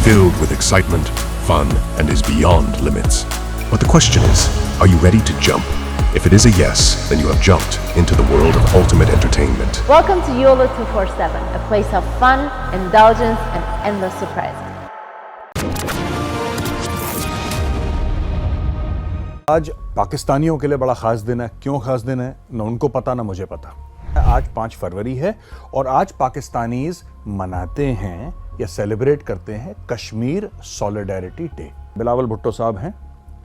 filled with excitement, fun, and is beyond limits. But the question is, are you ready to jump? If it is a yes, then you have jumped into the world of ultimate entertainment. Welcome to YOLO 247, a place of fun, indulgence, and endless surprises. आज पाकिस्तानियों के लिए बड़ा ख़ास दिन है। क्यों ख़ास दिन है न उनको पता न मुझे पता। आज 5 फरवरी है और आज पाकिस्तानीज मनाते हैं या सेलिब्रेट करते हैं कश्मीर सॉलिडेरिटी डे। बिलावल भुट्टो साहब हैं,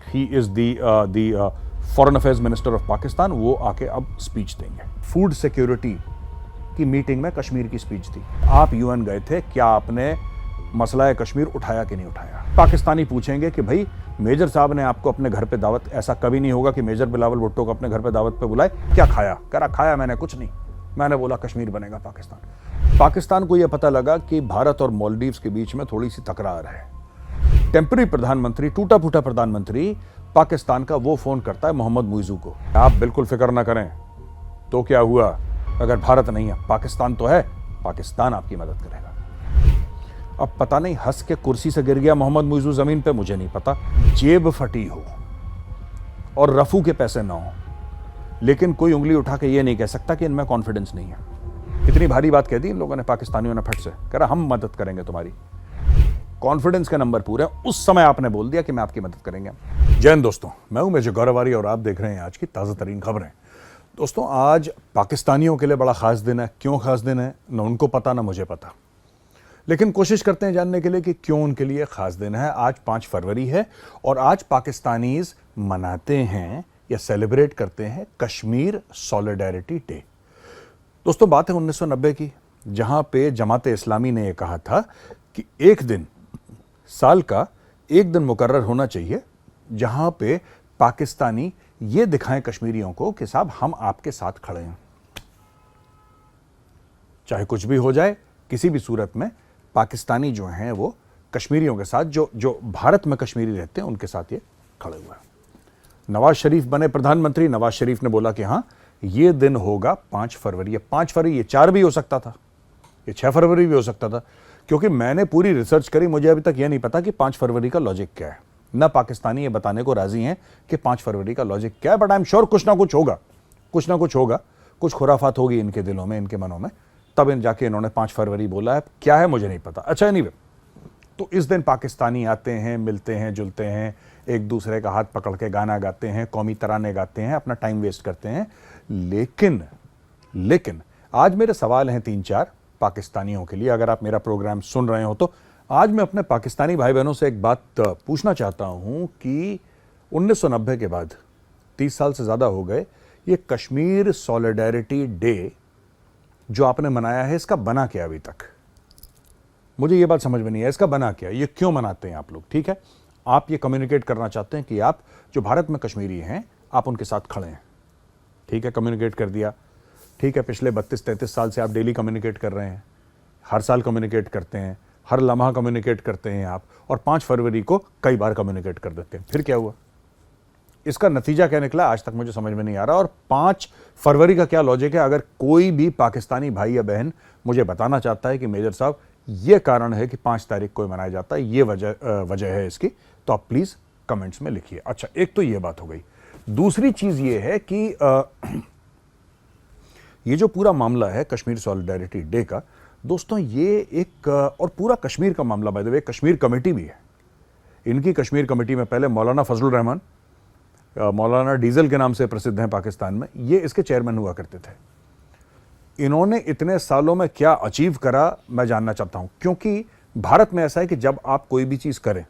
he is the foreign affairs minister of Pakistan. वो आके अब स्पीच देंगे। फूड सिक्योरिटी की मीटिंग में कश्मीर की स्पीच थी। आप यूएन गए थे, क्या आपने मसला कश्मीर उठाया कि नहीं उठाया? पाकिस्तानी पूछेंगे कि भाई मेजर साहब ने आपको अपने घर पे दावत, ऐसा कभी नहीं होगा कि मेजर बिलावल भुट्टो को अपने घर पे दावत पे बुलाए, क्या खाया? कह रहा खाया मैंने कुछ नहीं, मैंने बोला कश्मीर बनेगा पाकिस्तान। पाकिस्तान को यह पता लगा कि भारत और मालदीव्स के बीच में थोड़ी सी तकरार है। टेम्पररी प्रधानमंत्री, टूटा फूटा प्रधानमंत्री पाकिस्तान का वो फोन करता है मोहम्मद मुइज़ू को, आप बिल्कुल फिक्र ना करें, तो क्या हुआ अगर भारत नहीं है, पाकिस्तान तो है, पाकिस्तान आपकी मदद करेगा। अब पता नहीं हंस के कुर्सी से गिर गया मोहम्मद मुइज़ू जमीन पे, मुझे नहीं पता। जेब फटी हो और रफू के पैसे ना हो, लेकिन कोई उंगली उठा के ये नहीं कह सकता कि इनमें कॉन्फिडेंस नहीं है। इतनी भारी बात कह दी इन लोगों ने, पाकिस्तानियों ने फट से कह रहा हम मदद करेंगे तुम्हारी। कॉन्फिडेंस के नंबर पूरे, उस समय आपने बोल दिया कि मैं आपकी मदद करेंगे। जय हिंद दोस्तों, मैं हूं मेजर गौरवारी और आप देख रहे हैं आज की ताज़ा तरीन खबरें। दोस्तों, आज पाकिस्तानियों के लिए बड़ा ख़ास दिन है। क्यों ख़ास दिन है न उनको पता न मुझे पता, लेकिन कोशिश करते हैं जानने के लिए कि क्यों उनके लिए ख़ास दिन है। आज 5 फरवरी है और आज पाकिस्तानीज मनाते हैं या सेलिब्रेट करते हैं कश्मीर सॉलिडेरिटी डे। दोस्तों, बात है 1990 की, जहां पे जमाते इस्लामी ने यह कहा था कि एक दिन, साल का एक दिन मुकर्रर होना चाहिए जहां पे पाकिस्तानी ये दिखाएं कश्मीरियों को कि साहब हम आपके साथ खड़े हैं, चाहे कुछ भी हो जाए, किसी भी सूरत में पाकिस्तानी जो हैं वो कश्मीरियों के साथ, जो भारत में कश्मीरी रहते हैं उनके साथ ये खड़े हुए हैं। नवाज शरीफ बने प्रधानमंत्री, नवाज शरीफ ने बोला कि हाँ ये दिन होगा 5 फरवरी। 5 फरवरी, ये 4 भी हो सकता था, ये 6 फरवरी भी हो सकता था, क्योंकि मैंने पूरी रिसर्च करी, मुझे अभी तक ये नहीं पता कि 5 फरवरी का लॉजिक क्या है। न पाकिस्तानी ये बताने को राजी हैं कि 5 फरवरी का लॉजिक क्या है, बट आई एम श्योर कुछ ना कुछ होगा, कुछ ना कुछ होगा, कुछ खुराफात होगी इनके दिलों में, इनके मनों में, तब इन जाके इन्होंने 5 फरवरी बोला है। क्या है मुझे नहीं पता। अच्छा, एनीवे, तो इस दिन पाकिस्तानी आते हैं, मिलते हैं, जुलते हैं, एक दूसरे का हाथ पकड़ के गाना गाते हैं, कौमी तराने गाते हैं, अपना टाइम वेस्ट करते हैं। लेकिन आज मेरे सवाल हैं 3-4 पाकिस्तानियों के लिए। अगर आप मेरा प्रोग्राम सुन रहे हो तो आज मैं अपने पाकिस्तानी भाई बहनों से एक बात पूछना चाहता हूं कि 1990 के बाद 30 साल से ज़्यादा हो गए, ये कश्मीर सॉलिडेरिटी डे जो आपने मनाया है, इसका बना क्या अभी तक? मुझे ये बात समझ में नहीं है, इसका बना क्या, ये क्यों मनाते हैं आप लोग? ठीक है, आप ये कम्युनिकेट करना चाहते हैं कि आप जो भारत में कश्मीरी हैं आप उनके साथ खड़े हैं, ठीक है, कम्युनिकेट कर दिया, ठीक है। पिछले 32-33 साल से आप डेली कम्युनिकेट कर रहे हैं, हर साल कम्युनिकेट करते हैं, हर लम्हा कम्युनिकेट करते हैं आप, और 5 फरवरी को कई बार कम्युनिकेट कर देते हैं। फिर क्या हुआ? इसका नतीजा क्या निकला आज तक मुझे समझ में नहीं आ रहा। और 5 फरवरी का क्या लॉजिक है? अगर कोई भी पाकिस्तानी भाई या बहन मुझे बताना चाहता है कि मेजर साहब ये कारण है कि 5 तारीख को मनाया जाता है, ये वजह है इसकी, तो आप प्लीज कमेंट्स में लिखिए। अच्छा, एक तो ये बात हो गई। दूसरी चीज ये है कि ये जो पूरा मामला है कश्मीर सॉलिडेरिटी डे का, दोस्तों, ये एक और पूरा कश्मीर का मामला, by the way Kashmir committee भी है। इनकी कश्मीर कमेटी में पहले मौलाना फजलुर रहमान, मौलाना डीजल के नाम से प्रसिद्ध हैं पाकिस्तान में, ये इसके चेयरमैन हुआ करते थे। इन्होंने इतने सालों में क्या अचीव करा मैं जानना चाहता हूं, क्योंकि भारत में ऐसा है कि जब आप कोई भी चीज करें,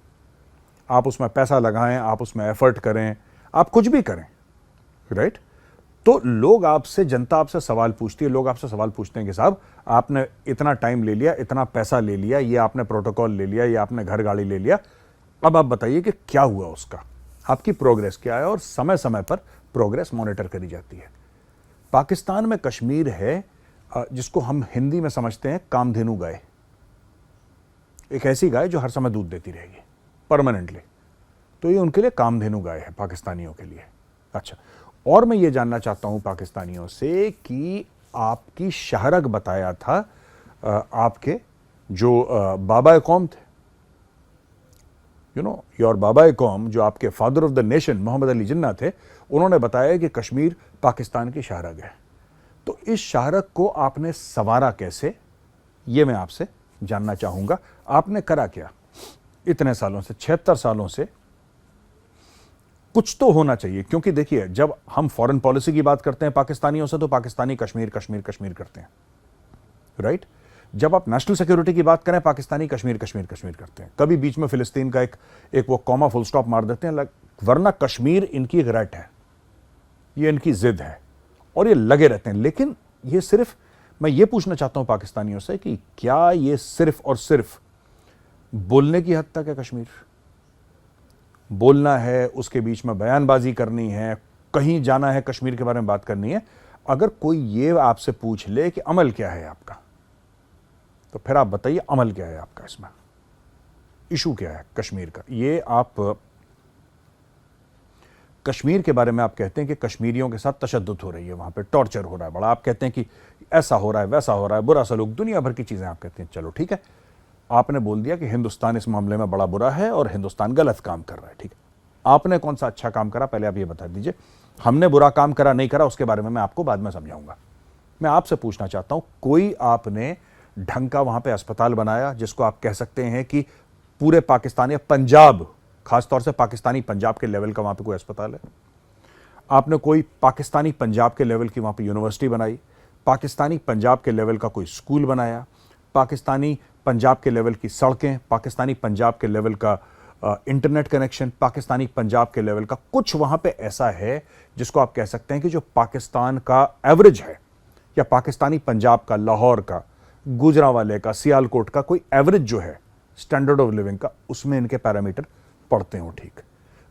आप उसमें पैसा लगाएं, आप उसमें एफर्ट करें, आप कुछ भी करें, राइट, तो लोग आपसे, जनता आपसे सवाल पूछती है, लोग आपसे सवाल पूछते हैं कि साहब आपने इतना टाइम ले लिया, इतना पैसा ले लिया, ये आपने प्रोटोकॉल ले लिया, ये आपने घर गाड़ी ले लिया, अब आप बताइए कि क्या हुआ उसका, आपकी प्रोग्रेस क्या है? और समय समय पर प्रोग्रेस मॉनिटर करी जाती है। पाकिस्तान में कश्मीर है जिसको हम हिंदी में समझते हैं कामधेनु गाय, एक ऐसी गाय जो हर समय दूध देती रहेगी परमानेंटली, तो ये उनके लिए कामधेनु गाय है पाकिस्तानियों के लिए। अच्छा, और मैं ये जानना चाहता हूं पाकिस्तानियों से कि आपकी शाहरग बताया था आपके जो बाबा कौम थे, योर बाबा कौम, जो आपके father of the nation Mohammad Ali Jinnah थे, उन्होंने बताया कि कश्मीर पाकिस्तान की शाहरग है। तो इस शाहरग को आपने संवारा कैसे, ये मैं आपसे जानना चाहूंगा। आपने करा क्या इतने सालों से, 76 सालों से? कुछ तो होना चाहिए, क्योंकि देखिए जब हम फॉरेन पॉलिसी की बात करते हैं पाकिस्तानियों से तो पाकिस्तानी कश्मीर कश्मीर कश्मीर करते हैं, राइट? जब आप नेशनल सिक्योरिटी की बात करें पाकिस्तानी कश्मीर कश्मीर कश्मीर करते हैं। कभी बीच में फिलिस्तीन का एक वो कॉमा फुल स्टॉप मार देते हैं, वरना कश्मीर इनकी एक रट है, ये इनकी जिद है और ये लगे रहते हैं। लेकिन ये सिर्फ, मैं ये पूछना चाहता हूं पाकिस्तानियों से कि क्या ये सिर्फ और सिर्फ बोलने की हद तक है? कश्मीर बोलना है, उसके बीच में बयानबाजी करनी है, कहीं जाना है, कश्मीर के बारे में बात करनी है। अगर कोई ये आपसे पूछ ले कि अमल क्या है आपका, तो फिर आप बताइए अमल क्या है आपका, इसमें इशू क्या है कश्मीर का? ये आप कश्मीर के बारे में आप कहते हैं कि कश्मीरियों के साथ तशद्दुद हो रही है, वहां पे टॉर्चर हो रहा है बड़ा, आप कहते हैं कि ऐसा हो रहा है, वैसा हो रहा है, बुरा सलूक, दुनिया भर की चीजें आप कहते हैं। चलो ठीक है, आपने बोल दिया कि हिंदुस्तान इस मामले में बड़ा बुरा है और हिंदुस्तान गलत काम कर रहा है, ठीक है। आपने कौन सा अच्छा काम करा, पहले आप ये बता दीजिए। हमने बुरा काम करा नहीं करा उसके बारे में मैं आपको बाद में समझाऊंगा। मैं आपसे पूछना चाहता हूं, कोई आपने ढंग का वहां पे अस्पताल बनाया जिसको आप कह सकते हैं कि पूरे पाकिस्तान या पंजाब, खासतौर से पाकिस्तानी पंजाब के लेवल का वहां पे कोई अस्पताल है? आपने कोई पाकिस्तानी पंजाब के लेवल की वहां पे यूनिवर्सिटी बनाई? पाकिस्तानी पंजाब के लेवल का कोई स्कूल बनाया? पाकिस्तानी पंजाब के लेवल की सड़कें, पाकिस्तानी पंजाब के लेवल का इंटरनेट कनेक्शन, पाकिस्तानी पंजाब के लेवल का कुछ वहां पे ऐसा है जिसको आप कह सकते हैं कि जो पाकिस्तान का एवरेज है, या पाकिस्तानी पंजाब का, लाहौर का, गुजरांवाले का, सियालकोट का कोई एवरेज जो है स्टैंडर्ड ऑफ लिविंग का, उसमें इनके पैरामीटर पढ़ते हो? ठीक,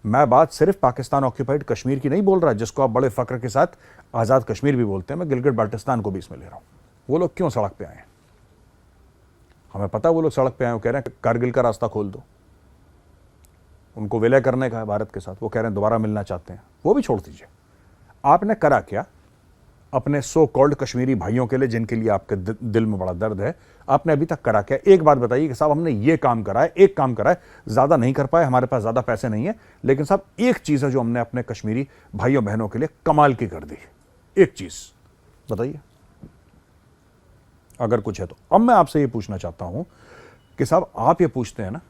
मैं बात सिर्फ पाकिस्तान ऑक्यूपाइड कश्मीर की नहीं बोल रहा, जिसको आप बड़े फक्र के साथ आजाद कश्मीर भी बोलते हैं। मैं गिलगित बाल्टिस्तान को भी इसमें ले रहा हूं। वो लोग क्यों सड़क पे आए? हमें पता, वो लोग सड़क पे आए, वो कह रहे हैं कारगिल का रास्ता खोल दो, उनको विलय करने का है भारत के साथ, वो कह रहे हैं दोबारा मिलना चाहते हैं। वो भी छोड़ दीजिए, आपने करा क्या अपने सो कॉल्ड कश्मीरी भाइयों के लिए, जिनके लिए आपके दिल में बड़ा दर्द है? आपने अभी तक करा क्या? एक बात बताइए कि साहब हमने ये काम करा है, एक काम करा है, ज्यादा नहीं कर पाए, हमारे पास ज्यादा पैसे नहीं है, लेकिन साहब एक चीज है जो हमने अपने कश्मीरी भाइयों बहनों के लिए कमाल की कर दी, एक चीज बताइए अगर कुछ है तो। अब मैं आपसे ये पूछना चाहता हूं कि साहब आप ये पूछते हैं ना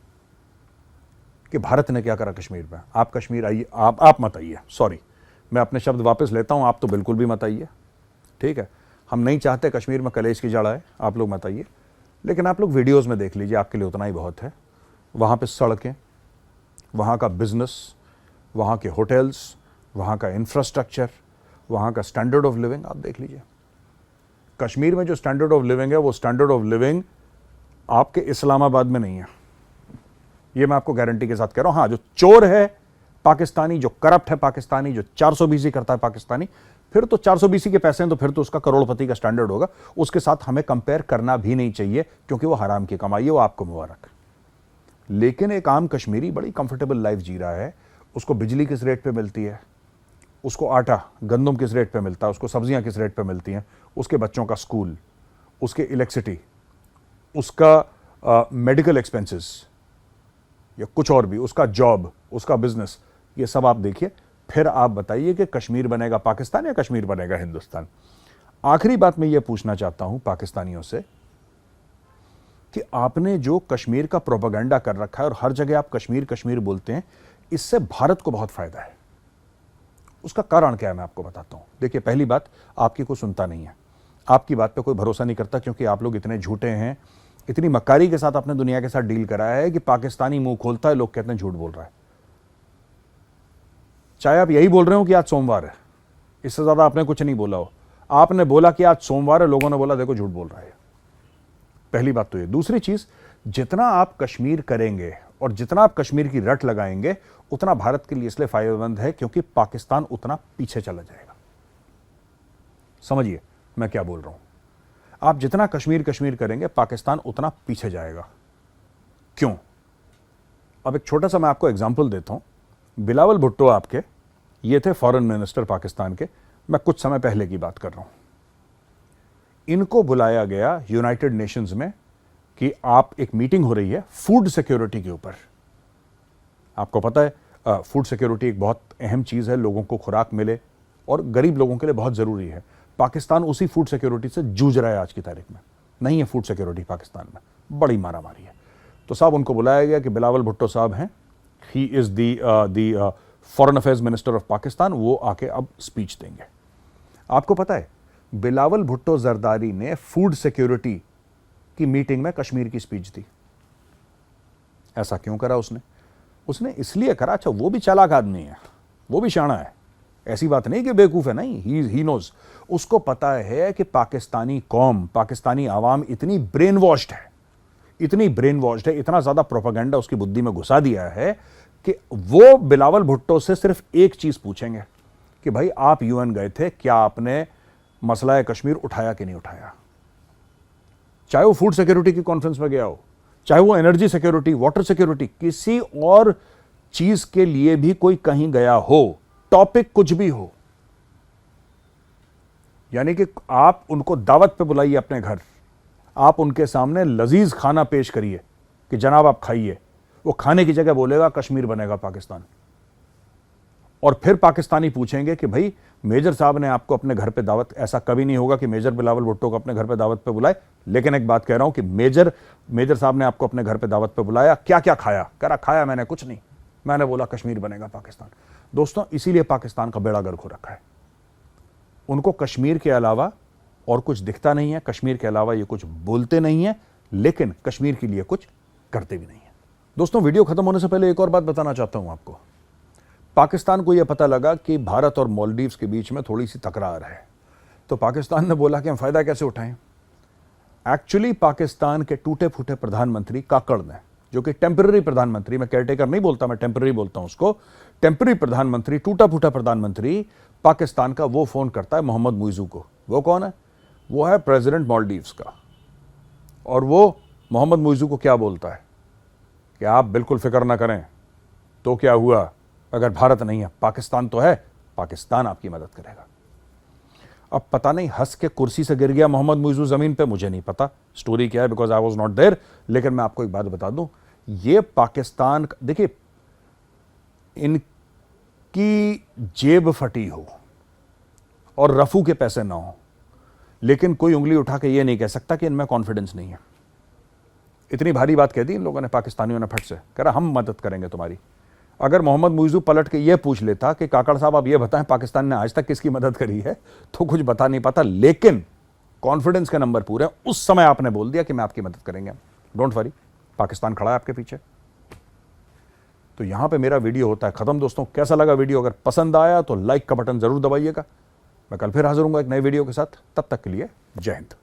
कि भारत ने क्या करा कश्मीर में, आप कश्मीर आइए, आप मत आइए, सॉरी मैं अपने शब्द वापस लेता हूं, आप तो बिल्कुल भी मत आइए, ठीक है। हम नहीं चाहते कश्मीर में कलेश की जड़ आए, आप लोग मत आइए, लेकिन आप लोग वीडियोस में देख लीजिए, आपके लिए उतना ही बहुत है। वहाँ पे सड़कें, वहाँ का बिजनेस, वहाँ के होटल्स, वहाँ का इंफ्रास्ट्रक्चर, वहाँ का स्टैंडर्ड ऑफ लिविंग आप देख लीजिए। कश्मीर में जो स्टैंडर्ड ऑफ लिविंग है, वो स्टैंडर्ड ऑफ लिविंग आपके इस्लामाबाद में नहीं है, ये मैं आपको गारंटी के साथ कह रहा हूं। हाँ, जो चोर है पाकिस्तानी, जो करप्ट है पाकिस्तानी, जो 420 करता है पाकिस्तानी, फिर तो 420 के पैसे हैं तो फिर तो उसका करोड़पति का स्टैंडर्ड होगा, उसके साथ हमें कंपेयर करना भी नहीं चाहिए, क्योंकि वो हराम की कमाई है, वो आपको मुबारक। लेकिन एक आम कश्मीरी बड़ी कंफर्टेबल लाइफ जी रहा है, उसको बिजली किस रेट पे मिलती है, उसको आटा गंदम किस रेट पे मिलता है, उसको सब्जियां किस रेट पे मिलती हैं, उसके बच्चों का स्कूल, उसके इलेक्ट्रिसिटी, उसका मेडिकल एक्सपेंसेस या कुछ और भी, उसका जॉब, उसका बिजनेस, ये सब आप देखिए, फिर आप बताइए कि कश्मीर बनेगा पाकिस्तान या कश्मीर बनेगा हिंदुस्तान। आखिरी बात मैं ये पूछना चाहता हूं पाकिस्तानियों से कि आपने जो कश्मीर का प्रोपेगेंडा कर रखा है और हर जगह आप कश्मीर कश्मीर बोलते हैं, इससे भारत को बहुत फायदा है। उसका कारण क्या है मैं आपको बताता हूं। देखिए, पहली बात, आपकी कोई सुनता नहीं है, आपकी बात पे कोई भरोसा नहीं करता, क्योंकि आप लोग इतने झूठे हैं, इतनी मक्कारी के साथ आपने दुनिया के साथ डील कराया है कि पाकिस्तानी मुंह खोलता है, लोग कहते हैं झूठ बोल रहा है। चाहे आप यही बोल रहे हो कि आज सोमवार है, इससे ज्यादा आपने कुछ नहीं बोला हो। आपने बोला कि आज सोमवार है, लोगों ने बोला देखो झूठ बोल रहा है। पहली बात तो ये। दूसरी चीज, जितना आप कश्मीर करेंगे और जितना आप कश्मीर की रट लगाएंगे, उतना भारत के लिए इसलिए फायदेमंद है क्योंकि पाकिस्तान उतना पीछे चला जाएगा। समझिए मैं क्या बोल रहा हूं। आप जितना कश्मीर कश्मीर करेंगे, पाकिस्तान उतना पीछे जाएगा। क्यों? अब एक छोटा सा मैं आपको एग्जांपल देता हूं। बिलावल भुट्टो आपके, ये थे फॉरेन मिनिस्टर पाकिस्तान के, मैं कुछ समय पहले की बात कर रहा हूं। इनको बुलाया गया यूनाइटेड नेशंस में कि आप, एक मीटिंग हो रही है फूड सिक्योरिटी के ऊपर, आपको पता है फूड सिक्योरिटी एक बहुत अहम चीज़ है, लोगों को खुराक मिले और गरीब लोगों के लिए बहुत ज़रूरी है। पाकिस्तान उसी फूड सिक्योरिटी से जूझ रहा है आज की तारीख में। नहीं है फूड सिक्योरिटी पाकिस्तान में, बड़ी मारामारी है। तो साहब उनको बुलाया गया कि बिलावल भुट्टो साहब हैं, he is the foreign affairs minister of Pakistan, वो आके अब स्पीच देंगे। आपको पता है बिलावल भुट्टो जरदारी ने फूड सिक्योरिटी की मीटिंग में कश्मीर की स्पीच दी। ऐसा क्यों करा उसने इसलिए करा, अच्छा वो भी चालाक आदमी है, वो भी शाना है, ऐसी बात नहीं कि बेवकूफ है, नहीं, ही नोज। उसको पता है कि पाकिस्तानी कौम, पाकिस्तानी आवाम इतनी ब्रेन वॉश्ड है, इतना ज्यादा प्रोपेगेंडा उसकी बुद्धि में घुसा दिया है कि वो बिलावल भुट्टो से सिर्फ एक चीज पूछेंगे कि भाई आप यूएन गए थे, क्या आपने मसला कश्मीर उठाया कि नहीं उठाया। चाहे वो फूड सिक्योरिटी की कॉन्फ्रेंस में गया हो, चाहे वो एनर्जी सिक्योरिटी, वाटर सिक्योरिटी, किसी और चीज के लिए भी कोई कहीं गया हो, टॉपिक कुछ भी हो, यानी कि आप उनको दावत पे बुलाइए अपने घर, आप उनके सामने लजीज खाना पेश करिए कि जनाब आप खाइए, वो खाने की जगह बोलेगा कश्मीर बनेगा पाकिस्तान। और फिर पाकिस्तानी पूछेंगे कि भाई मेजर साहब ने आपको अपने घर पे दावत, ऐसा कभी नहीं होगा कि मेजर बिलावल भुट्टो को अपने घर पे दावत पे बुलाए, लेकिन एक बात कह रहा हूं कि मेजर साहब ने आपको अपने घर पे दावत पे बुलाया, क्या क्या खाया? कह रहा खाया मैंने कुछ नहीं, मैंने बोला कश्मीर बनेगा पाकिस्तान। दोस्तों इसीलिए पाकिस्तान का बेड़ा गर्क हो रखा है। उनको कश्मीर के अलावा और कुछ दिखता नहीं है, कश्मीर के अलावा ये कुछ बोलते नहीं है, लेकिन कश्मीर के लिए कुछ करते भी नहीं है। दोस्तों वीडियो खत्म होने से पहले एक और बात बताना चाहता हूं आपको। पाकिस्तान को यह पता लगा कि भारत और मालदीव्स के बीच में थोड़ी सी तकरार है, तो पाकिस्तान ने बोला कि हम फायदा कैसे उठाएं। एक्चुअली पाकिस्तान के टूटे फूटे प्रधानमंत्री काकड़ ने, जो कि टेम्पररी प्रधानमंत्री, मैं केयरटेकर नहीं बोलता, मैं टेम्पररी बोलता हूं उसको, टेम्पररी प्रधानमंत्री, टूटा फूटा प्रधानमंत्री पाकिस्तान का, वो फोन करता है मोहम्मद मुइजू को। वो कौन है? वो है प्रेसिडेंट मालदीव्स का। और वो मोहम्मद मुइजू को क्या बोलता है कि आप बिल्कुल फिक्र ना करें, तो क्या हुआ, अगर भारत नहीं है पाकिस्तान तो है, पाकिस्तान आपकी मदद करेगा। अब पता नहीं हंस के कुर्सी से गिर गया मोहम्मद मुइजू जमीन पे, मुझे नहीं पता स्टोरी क्या है, because I was not there. लेकिन मैं आपको एक बात बता दूं, ये पाकिस्तान, देखिए इनकी जेब फटी हो और रफू के पैसे ना हो, लेकिन कोई उंगली उठा के ये नहीं कह सकता कि इनमें कॉन्फिडेंस नहीं है। इतनी भारी बात कह दी इन लोगों ने, पाकिस्तानियों ने फट से, कह रहा हम मदद करेंगे तुम्हारी। अगर मोहम्मद मुइजू पलट के ये पूछ लेता कि काकड़ साहब आप ये बताएं पाकिस्तान ने आज तक किसकी मदद करी है, तो कुछ बता नहीं पाता, लेकिन कॉन्फिडेंस के नंबर पूरे, उस समय आपने बोल दिया कि मैं आपकी मदद करेंगे, डोंट वरी, पाकिस्तान खड़ा है आपके पीछे। तो यहां पे मेरा वीडियो होता है खत्म। दोस्तों कैसा लगा वीडियो? अगर पसंद आया तो लाइक का बटन जरूर दबाइएगा। मैं कल फिर हाजिर हूंगा एक नए वीडियो के साथ, तब तक के लिए जय हिंद।